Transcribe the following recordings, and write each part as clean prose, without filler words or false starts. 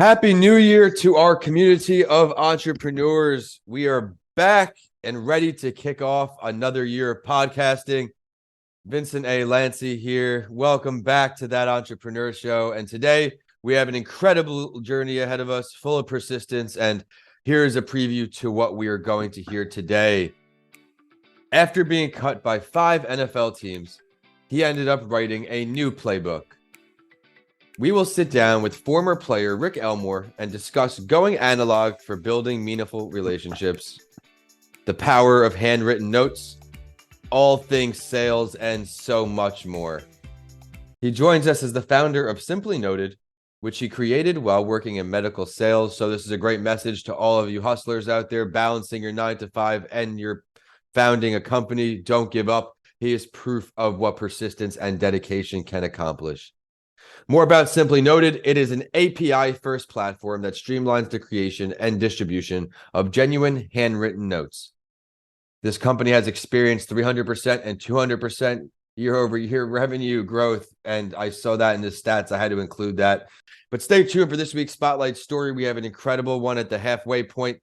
Happy New Year to our community of entrepreneurs. We are back and ready to kick off another year of podcasting. Vincent A. Lancy here. Welcome back to That Entrepreneur Show. And today we have an incredible journey ahead of us, full of persistence. And here's a preview to what we are going to hear today. After being cut by 5 NFL teams, he ended up writing a new playbook. We will sit down with former player Rick Elmore and discuss going analog for building meaningful relationships, the power of handwritten notes, all things sales, and so much more. He joins us as the founder of Simply Noted, which he created while working in medical sales. So this is a great message to all of you hustlers out there balancing your 9 to 5 and you're founding a company. Don't give up. He is proof of what persistence and dedication can accomplish. More about Simply Noted. It is an API-first platform that streamlines the creation and distribution of genuine handwritten notes. This company has experienced 300% and 200% year-over-year revenue growth, and I saw that in the stats. I had to include that. But stay tuned for this week's Spotlight story. We have an incredible one at the halfway point.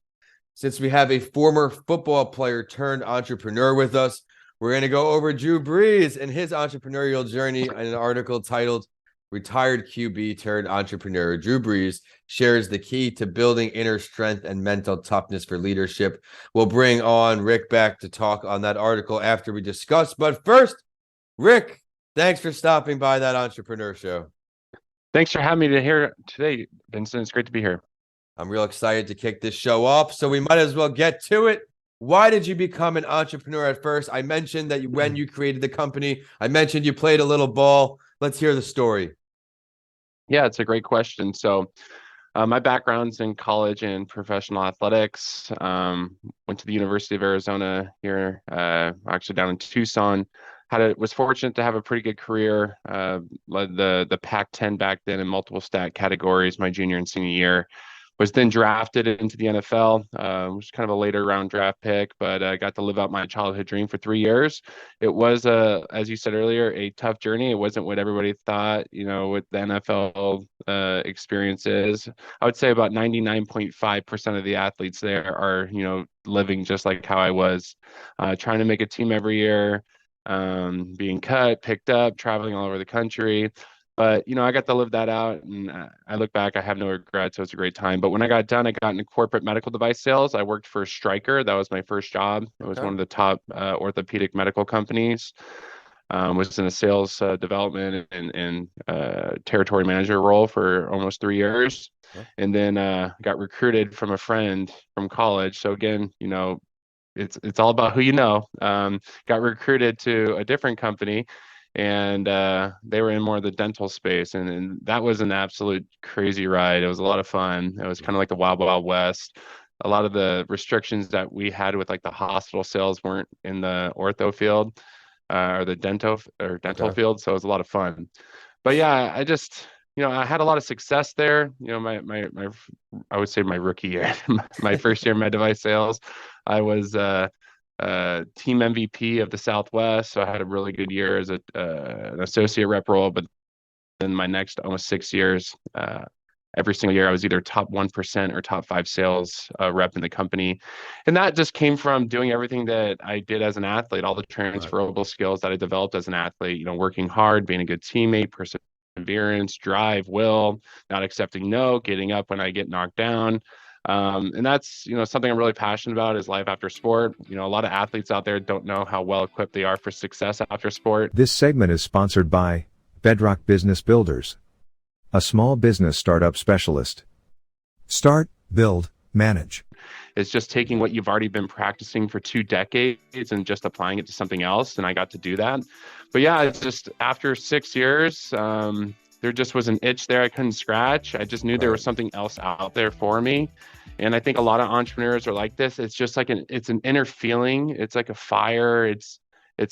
Since we have a former football player turned entrepreneur with us, we're going to go over Drew Brees and his entrepreneurial journey in an article titled Retired QB turned entrepreneur Drew Brees shares the key to building inner strength and mental toughness for leadership. We'll bring on Rick back to talk on that article after we discuss. But first, Rick, thanks for stopping by That Entrepreneur Show. Thanks for having me here today, Vincent. It's great to be here. I'm real excited to kick this show off, so we might as well get to it. Why did you become an entrepreneur at first? I mentioned that when you created the company, I mentioned you played a little ball. Let's hear the story. Yeah, it's a great question. So my background's in college and professional athletics. Went to the University of Arizona here, actually down in Tucson. Was fortunate to have a pretty good career. Led the Pac-10 back then in multiple stat categories my junior and senior year. Was then drafted into the NFL, which is kind of a later round draft pick, but I got to live out my childhood dream for 3 years. It was, as you said earlier, a tough journey. It wasn't what everybody thought, what the NFL experience is. I would say about 99.5% of the athletes there are, living just like how I was, trying to make a team every year, being cut, picked up, traveling all over the country. But, I got to live that out, and I look back, I have no regrets. So it's a great time. But when I got done, I got into corporate medical device sales. I worked for Stryker. That was my first job. It was one of the top orthopedic medical companies. Was in a sales development and territory manager role for almost 3 years. And then got recruited from a friend from college. So again, it's all about who you know. Got recruited to a different company. And they were in more of the dental space, and that was an absolute crazy ride. It was a lot of fun. It was kind of like the Wild Wild West. A lot of the restrictions that we had with like the hospital sales weren't in the ortho field or the dental field, so it was a lot of fun. But yeah, I just I had a lot of success there. My I would say my rookie year, my first year in med device sales, I was team MVP of the Southwest. So I had a really good year as an associate rep role, but then my next almost 6 years, every single year I was either top 1% or top 5 sales rep in the company. And that just came from doing everything that I did as an athlete, all the transferable skills that I developed as an athlete, working hard, being a good teammate, perseverance, drive, will, not accepting no, getting up when I get knocked down. And that's, something I'm really passionate about is life after sport. A lot of athletes out there don't know how well equipped they are for success after sport. This segment is sponsored by Bedrock Business Builders, a small business startup specialist. Start, build, manage. It's just taking what you've already been practicing for 2 decades and just applying it to something else. And I got to do that. But yeah, it's just after 6 years, there just was an itch there I couldn't scratch. I just knew there was something else out there for me. And I think a lot of entrepreneurs are like this. It's just like it's an inner feeling. It's like a fire. It's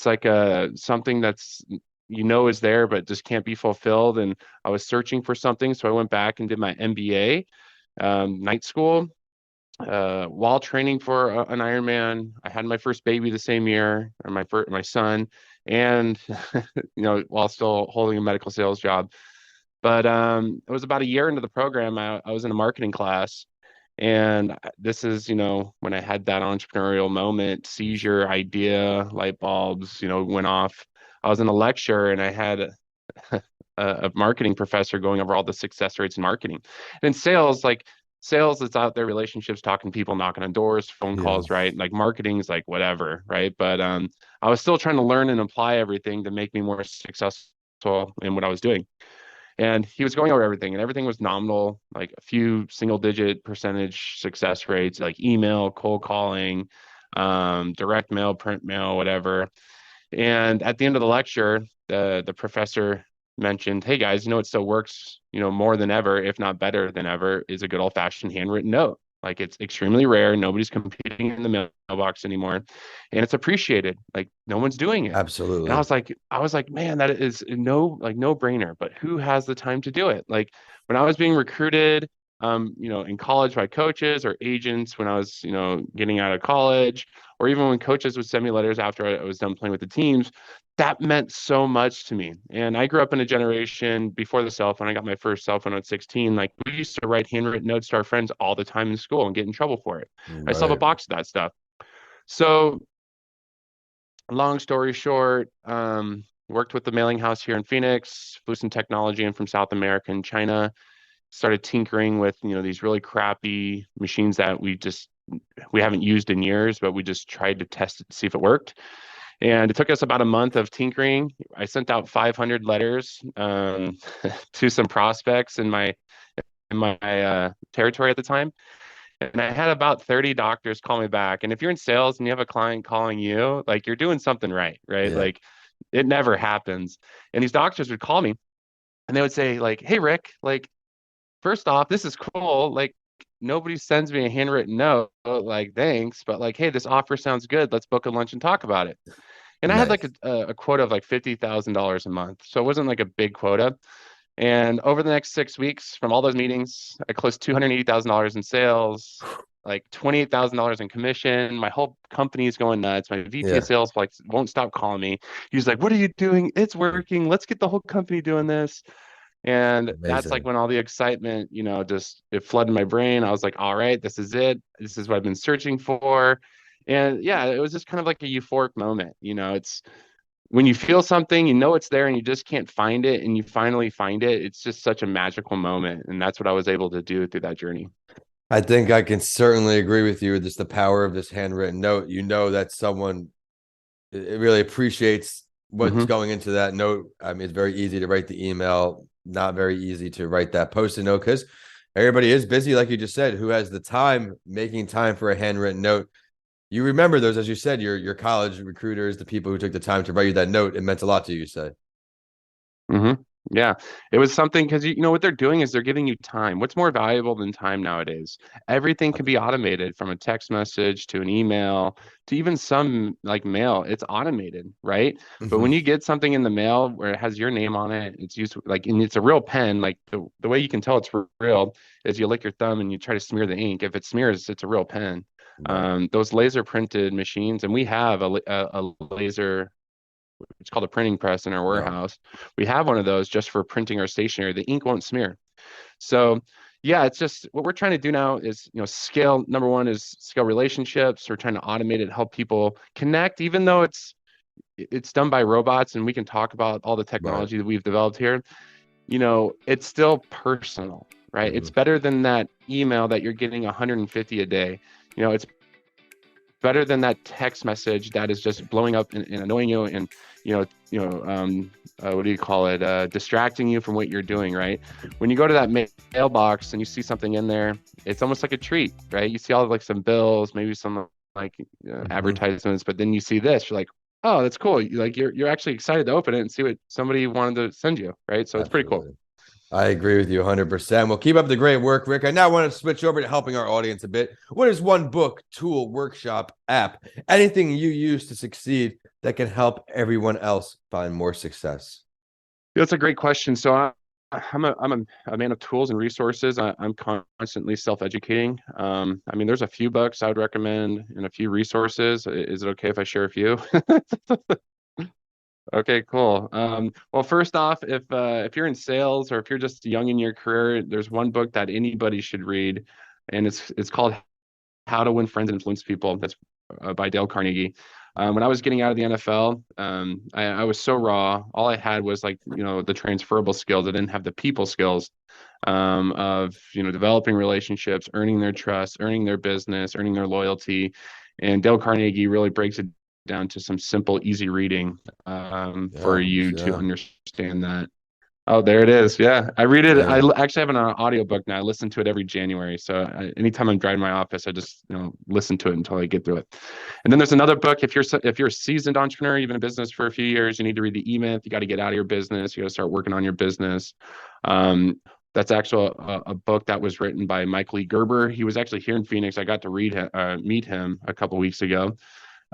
like something that's, is there, but just can't be fulfilled. And I was searching for something. So I went back and did my MBA, night school, while training for an Ironman. I had my first baby the same year, or my son, and, while still holding a medical sales job. But it was about a year into the program. I was in a marketing class, and this is, when I had that entrepreneurial moment, seizure, idea, light bulbs, went off. I was in a lecture, and I had a marketing professor going over all the success rates in marketing. And in sales, like sales, it's out there, relationships, talking to people, knocking on doors, phone Yeah. calls, right? Like marketing is like whatever, right? But I was still trying to learn and apply everything to make me more successful in what I was doing. And he was going over everything, and everything was nominal, like a few single digit percentage success rates, like email, cold calling, direct mail, print mail, whatever. And at the end of the lecture, the professor mentioned, "Hey guys, it still works, more than ever, if not better than ever, is a good old fashioned handwritten note. Like it's extremely rare. Nobody's competing in the mailbox anymore, and it's appreciated. Like no one's doing it." And Absolutely. I was like, man, that is no brainer. But who has the time to do it? Like when I was being recruited, in college by coaches or agents, when I was, getting out of college, or even when coaches would send me letters after I was done playing with the teams, that meant so much to me. And I grew up in a generation before the cell phone. I got my first cell phone at 16. Like we used to write handwritten notes to our friends all the time in school and get in trouble for it. I still have a Right. box of that stuff. So long story short, worked with the mailing house here in Phoenix, flew some technology in from South America and China, started tinkering with, these really crappy machines that we haven't used in years, but we just tried to test it to see if it worked. And it took us about a month of tinkering. I sent out 500 letters to some prospects in my territory at the time. And I had about 30 doctors call me back. And if you're in sales and you have a client calling you, like you're doing something right, right? Yeah. Like it never happens. And these doctors would call me and they would say, like, "Hey, Rick, like, first off, this is cool. Like, nobody sends me a handwritten note, like, thanks, but like, hey, this offer sounds good. Let's book a lunch and talk about it." And I had like Nice. a quota of like $50,000 a month. So it wasn't like a big quota. And over the next 6 weeks, from all those meetings, I closed $280,000 in sales, like $28,000 in commission. My whole company is going nuts. My VP of Yeah. sales like won't stop calling me. He's like, "What are you doing? It's working. Let's get the whole company doing this." And that's like Amazing. when all the excitement, just it flooded my brain. I was like, all right, this is it. This is what I've been searching for. And yeah, it was just kind of like a euphoric moment. It's when you feel something, it's there and you just can't find it and you finally find it. It's just such a magical moment. And that's what I was able to do through that journey. I think I can certainly agree with you with just the power of this handwritten note. You know that someone it really appreciates what's Hmm. going into that note. I mean, it's very easy to write the email, not very easy to write that post-it note because everybody is busy, like you just said. Who has the time making time for a handwritten note? You remember those, as you said, your college recruiters, the people who took the time to write you that note. It meant a lot to you, you said. Hmm. Yeah, it was something because you know what they're doing is they're giving you time. What's more valuable than time nowadays? Everything can be automated from a text message to an email to even some like mail. It's automated, right? But Mhm. when you get something in the mail where it has your name on it, it's used like and it's a real pen. Like the way you can tell it's real is you lick your thumb and you try to smear the ink. If it smears, it's a real pen. Right. Those laser printed machines, and we have a laser, it's called a printing press in our Yeah. warehouse. We have one of those just for printing our stationery. The ink won't smear. So yeah, it's just what we're trying to do now is, scale. Number one is scale relationships. We're trying to automate it, help people connect, even though it's done by robots and we can talk about all the Right. technology that we've developed here. It's still personal, right? Mhm. It's better than that email that you're getting 150 a day. It's better than that text message that is just blowing up and annoying you and what do you call it, distracting you from what you're doing, right? When you go to that mailbox and you see something in there, it's almost like a treat, right? You see all of like some bills, maybe some like Mhm. advertisements, but then you see this, you're like, oh, that's cool. You're actually excited to open it and see what somebody wanted to send you, right? So it's pretty cool. Absolutely. I agree with you 100%. Well, keep up the great work, Rick. I now want to switch over to helping our audience a bit. What is one book, tool, workshop, app, anything you use to succeed that can help everyone else find more success? That's a great question. So I'm a man of tools and resources. I'm constantly self-educating. I mean, there's a few books I would recommend and a few resources. Is it okay if I share a few? Okay, cool. Well, first off, if you're in sales or if you're just young in your career, there's one book that anybody should read, and it's called How to Win Friends and Influence People. That's by Dale Carnegie. When I was getting out of the NFL, I was so raw. All I had was like, the transferable skills. I didn't have the people skills of, developing relationships, earning their trust, earning their business, earning their loyalty. And Dale Carnegie really breaks it down to some simple, easy reading for you to understand that. Oh, there it is. Yeah, I read it. I actually have an audiobook now. I listen to it every January. So anytime I'm driving my office, I just listen to it until I get through it. And then there's another book. If you're a seasoned entrepreneur, you've been in business for a few years, you need to read the E-Myth. You got to get out of your business. You got to start working on your business. That's actually a book that was written by Michael E. Gerber. He was actually here in Phoenix. I got to meet him a couple of weeks ago.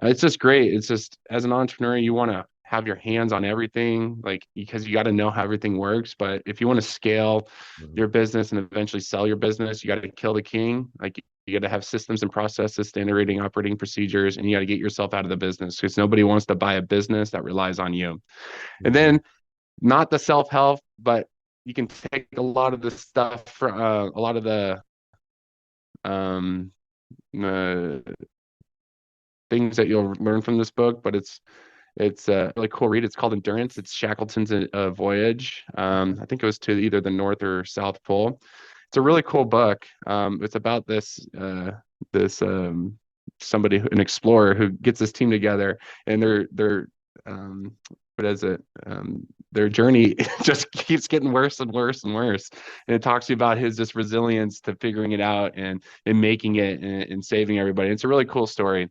It's just great. It's just, as an entrepreneur, you want to have your hands on everything, like, because you got to know how everything works. But if you want to scale your business and eventually sell your business, you got to kill the king. Like, you got to have systems and processes, standard rating, operating procedures, and you got to get yourself out of the business, because nobody wants to buy a business that relies on you. And then, not the self-help, but you can take a lot of the stuff from a lot of the things that you'll learn from this book, but it's a really cool read. It's called Endurance. It's Shackleton's voyage. I think it was to either the North or South Pole. It's a really cool book. It's about somebody, an explorer, who gets this team together, and what is it? Their journey just keeps getting worse and worse and worse. And it talks about his just resilience to figuring it out and making it and saving everybody. It's a really cool story.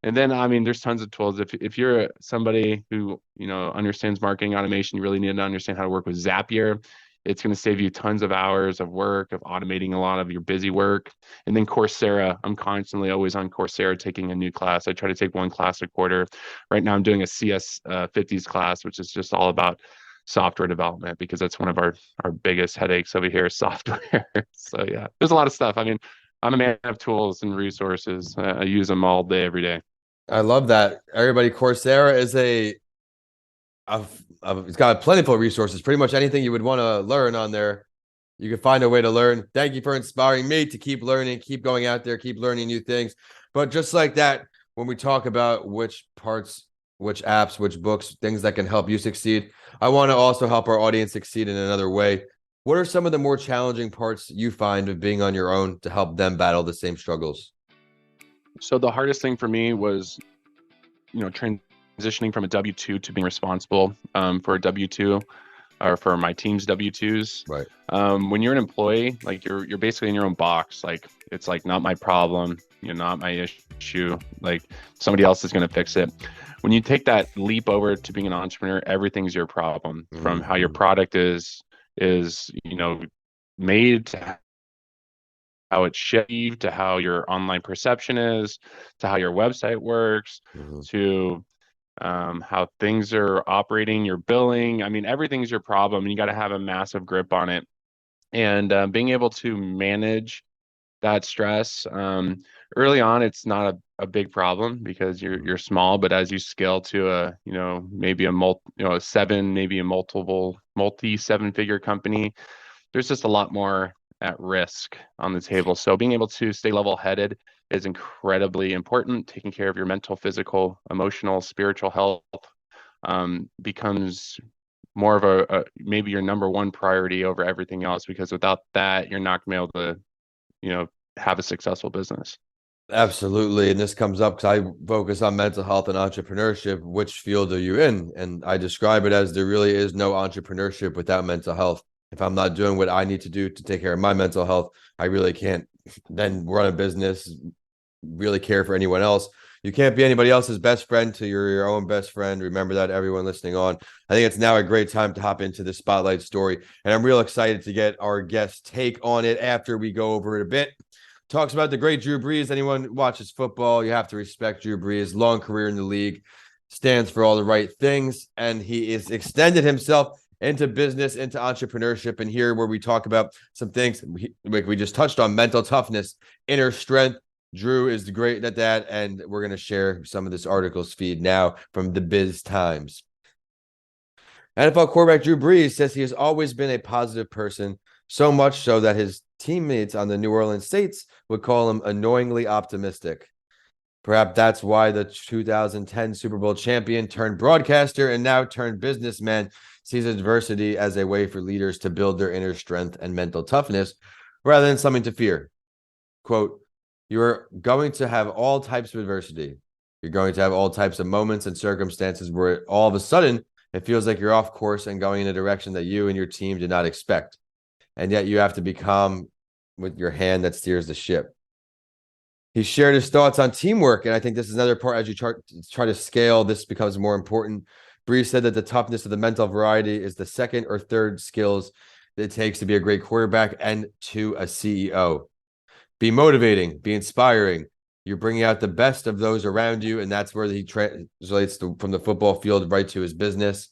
And then, I mean, there's tons of tools. If you're somebody who, understands marketing automation, you really need to understand how to work with Zapier. It's going to save you tons of hours of work, of automating a lot of your busy work. And then Coursera. I'm constantly always on Coursera taking a new class. I try to take one class a quarter. Right now I'm doing a CS 50s class, which is just all about software development, because that's one of our biggest headaches over here is software. So yeah, there's a lot of stuff. I mean, I'm a man of tools and resources. I use them all day, every day. I love that. Everybody, Coursera is it's got plentiful resources. Pretty much anything you would want to learn on there, you can find a way to learn. Thank you for inspiring me to keep learning, keep going out there, keep learning new things. But just like that, when we talk about which parts, which apps, which books, things that can help you succeed, I want to also help our audience succeed in another way. What are some of the more challenging parts you find of being on your own to help them battle the same struggles? So the hardest thing for me was, transitioning from a W-2 to being responsible for a W-2, or for my team's W-2s. Right. When you're an employee, like you're basically in your own box. Like, it's like not my problem, not my issue. Like, somebody else is going to fix it. When you take that leap over to being an entrepreneur, everything's your problem. From how your product is made, to how it's shipped, to how your online perception is, to how your website works, to how things are operating, your billing. I mean, everything's your problem, and you got to have a massive grip on it. And being able to manage that stress early on, it's not a big problem because you're small. But as you scale to maybe a multi 7-figure company, there's just a lot more at risk on the table. So being able to stay level-headed is incredibly important. Taking care of your mental, physical, emotional, spiritual health becomes more of maybe your number one priority over everything else, because without that, you're not going to be able to, have a successful business. Absolutely. And this comes up because I focus on mental health and entrepreneurship. Which field are you in? And I describe it as there really is no entrepreneurship without mental health. If I'm not doing what I need to do to take care of my mental health, I really can't then run a business, really care for anyone else. You can't be anybody else's best friend till you're your own best friend. Remember that, everyone listening on. I think it's now a great time to hop into the spotlight story. And I'm real excited to get our guest take on it after we go over it a bit. Talks about the great Drew Brees. Anyone who watches football, you have to respect Drew Brees. Long career in the league, stands for all the right things, and he is extended himself into business, into entrepreneurship. And here, where we talk about some things like we just touched on, mental toughness, inner strength. Drew is great at that, and we're going to share some of this article's feed now from the Biz Times. NFL quarterback Drew Brees says he has always been a positive person, so much so that his teammates on the New Orleans Saints would call him annoyingly optimistic. Perhaps that's why the 2010 Super Bowl champion turned broadcaster and now turned businessman sees adversity as a way for leaders to build their inner strength and mental toughness rather than something to fear. Quote, you're going to have all types of adversity. You're going to have all types of moments and circumstances where all of a sudden it feels like you're off course and going in a direction that you and your team did not expect. And yet you have to be calm with your hand that steers the ship. He shared his thoughts on teamwork, and I think this is another part as you try to scale, this becomes more important. Brees said that the toughness of the mental variety is the second or third skills that it takes to be a great quarterback and to a CEO. Be motivating, be inspiring. You're bringing out the best of those around you, and that's where he translates from the football field right to his business.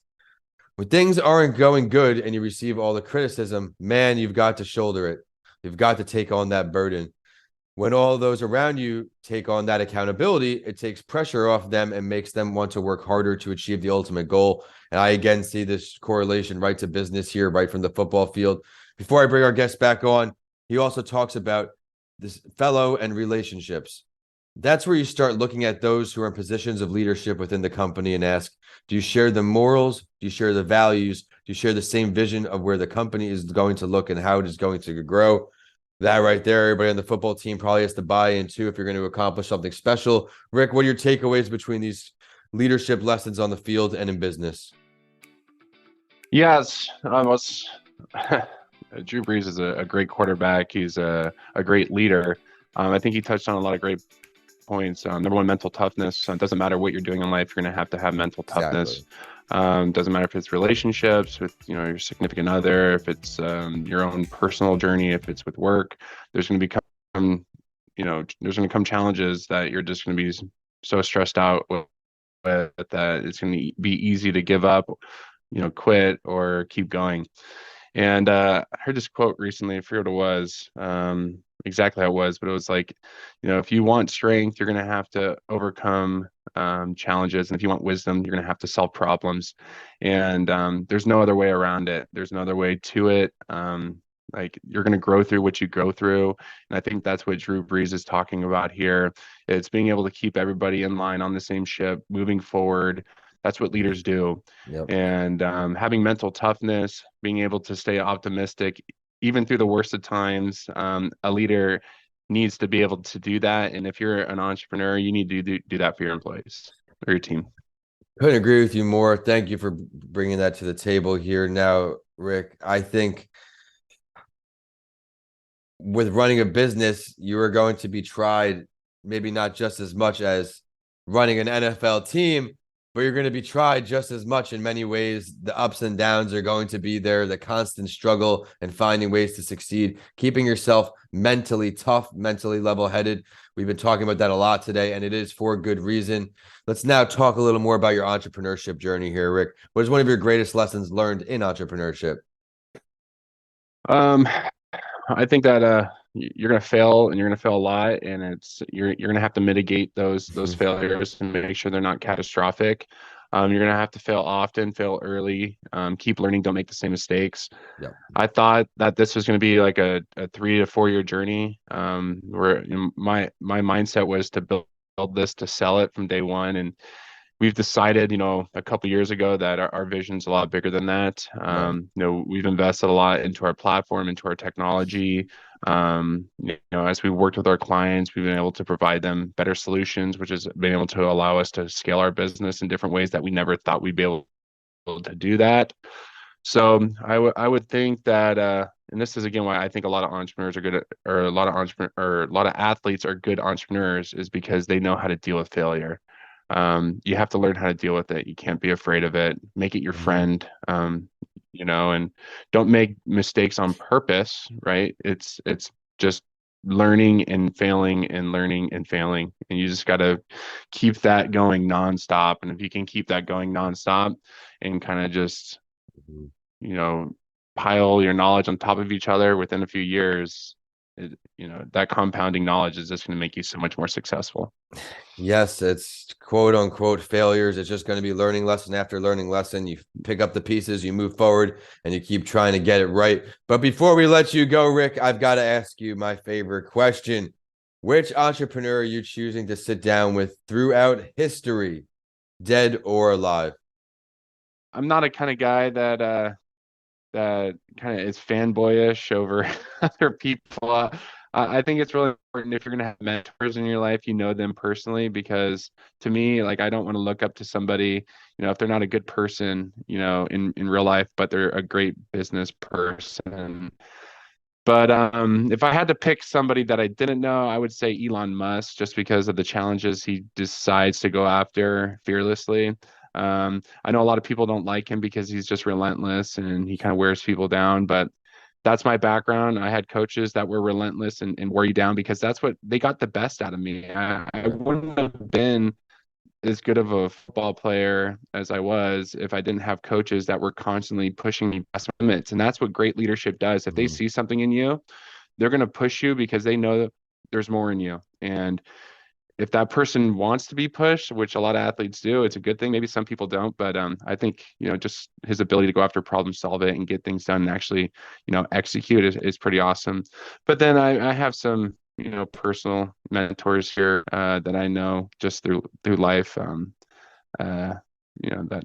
When things aren't going good and you receive all the criticism, man, you've got to shoulder it. You've got to take on that burden. When all those around you take on that accountability, it takes pressure off them and makes them want to work harder to achieve the ultimate goal. And I again see this correlation right to business here, right from the football field. Before I bring our guest back on, he also talks about this fellow and relationships. That's where you start looking at those who are in positions of leadership within the company and ask, do you share the morals? Do you share the values? Do you share the same vision of where the company is going to look and how it is going to grow? That right there, everybody on the football team probably has to buy into if you're going to accomplish something special. Rick, what are your takeaways between these leadership lessons on the field and in business? Yes, Drew Brees is a great quarterback. He's a great leader. I think he touched on a lot of great points. Number one, mental toughness. It doesn't matter what you're doing in life, you're going to have mental toughness. Exactly. Doesn't matter if it's relationships with your significant other, if it's your own personal journey, if it's with work. There's going to become there's going to come challenges that you're just going to be so stressed out with that it's going to be easy to give up, quit or keep going. And I heard this quote recently. I forget what it was, exactly how it was, but it was like, if you want strength, you're going to have to overcome challenges. And if you want wisdom, you're going to have to solve problems. And there's no other way around it. There's no other way to it. Like you're going to grow through what you go through. And I think that's what Drew Brees is talking about here. It's being able to keep everybody in line on the same ship, moving forward. That's what leaders do. Yep. And having mental toughness, being able to stay optimistic, even through the worst of times, a leader needs to be able to do that. And if you're an entrepreneur, you need to do that for your employees or your team. Couldn't agree with you more. Thank you for bringing that to the table here. Now, Rick, I think with running a business, you are going to be tried, maybe not just as much as running an NFL team, but you're going to be tried just as much in many ways. The ups and downs are going to be there, the constant struggle and finding ways to succeed, keeping yourself mentally tough, mentally level-headed. We've been talking about that a lot today, and it is for good reason. Let's now talk a little more about your entrepreneurship journey here, Rick. What is one of your greatest lessons learned in entrepreneurship? I think that you're going to fail, and you're going to fail a lot, and you're going to have to mitigate those failures and make sure they're not catastrophic. You're going to have to fail often, fail early, keep learning, don't make the same mistakes. Yeah. I thought that this was going to be like a 3 to 4 year journey, where my mindset was to build this to sell it from day one. And we've decided, a couple of years ago that our vision's a lot bigger than that. We've invested a lot into our platform, into our technology. As we worked with our clients, we've been able to provide them better solutions, which has been able to allow us to scale our business in different ways that we never thought we'd be able to do that. So I would think that, and this is again why I think a lot of entrepreneurs are good at, or a lot of athletes are good entrepreneurs, is because they know how to deal with failure. You have to learn how to deal with it. You can't be afraid of it. Make it your friend, and don't make mistakes on purpose, right? It's just learning and failing and learning and failing. And you just got to keep that going nonstop. And if you can keep that going nonstop and kind of just, pile your knowledge on top of each other, within a few years, that compounding knowledge is just going to make you so much more successful. Yes, it's quote unquote failures. It's just going to be learning lesson after learning lesson. You pick up the pieces, you move forward, and you keep trying to get it right. But before we let you go, Rick, I've got to ask you my favorite question. Which entrepreneur are you choosing to sit down with throughout history, dead or alive? I'm not a kind of guy that kind of is fanboyish over other people. I think it's really important if you're going to have mentors in your life, you know them personally, because to me, like, I don't want to look up to somebody, if they're not a good person, in real life, but they're a great business person. But if I had to pick somebody that I didn't know, I would say Elon Musk, just because of the challenges he decides to go after fearlessly. I know a lot of people don't like him because he's just relentless and he kind of wears people down, but that's my background. I had coaches that were relentless and wear you down because that's what they got the best out of me. I wouldn't have been as good of a football player as I was if I didn't have coaches that were constantly pushing me past my limits. And that's what great leadership does. If they see something in you, they're going to push you because they know that there's more in you. And if that person wants to be pushed, which a lot of athletes do, it's a good thing. Maybe some people don't, but I think, just his ability to go after problem, solve it, and get things done and actually, execute is pretty awesome. But then I have some, personal mentors here that I know just through life, that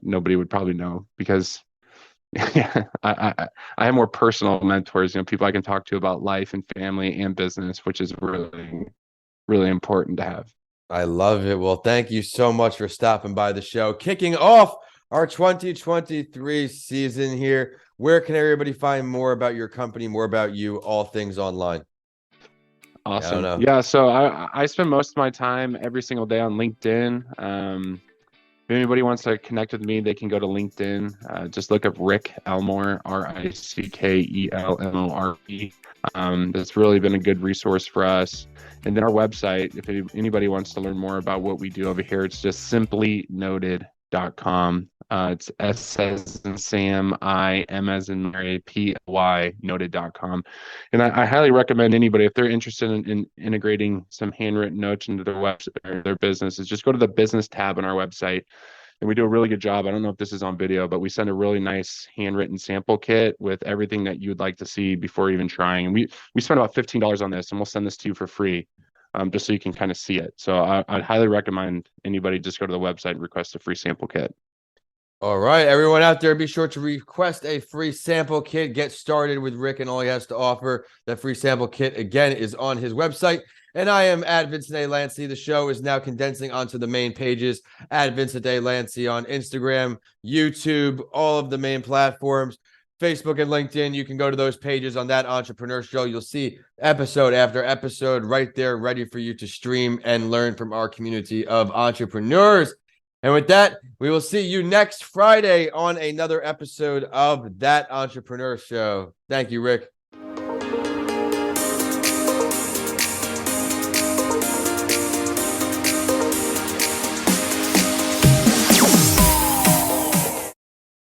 nobody would probably know because yeah, I have more personal mentors, people I can talk to about life and family and business, which is really, really important to have. I love it. Well, thank you so much for stopping by the show. Kicking off our 2023 season here. Where can everybody find more about your company, more about you, all things online? Awesome. Yeah, so I spend most of my time every single day on LinkedIn. If anybody wants to connect with me, they can go to LinkedIn. Just look up Rick Elmore, RICKELMORE. That's really been a good resource for us. And then our website, if anybody wants to learn more about what we do over here, it's just simplynoted.com. It's S as in Sam, I, M as in Mary, P-Y, noted.com. And I highly recommend anybody, if they're interested in integrating some handwritten notes into their website or their business, is just go to the business tab on our website. And we do a really good job. I don't know if this is on video, but we send a really nice handwritten sample kit with everything that you'd like to see before even trying. And we spend about $15 on this, and we'll send this to you for free, just so you can kind of see it. So I'd highly recommend anybody just go to the website and request a free sample kit. All right, everyone out there, be sure to request a free sample kit. Get started with Rick and all he has to offer. That free sample kit, again, is on his website. And I am at Vincent A. Lancey. The show is now condensing onto the main pages at Vincent A. Lancey on Instagram, YouTube, all of the main platforms, Facebook and LinkedIn. You can go to those pages on That Entrepreneur Show. You'll see episode after episode right there ready for you to stream and learn from our community of entrepreneurs. And with that, we will see you next Friday on another episode of That Entrepreneur Show. Thank you, Rick.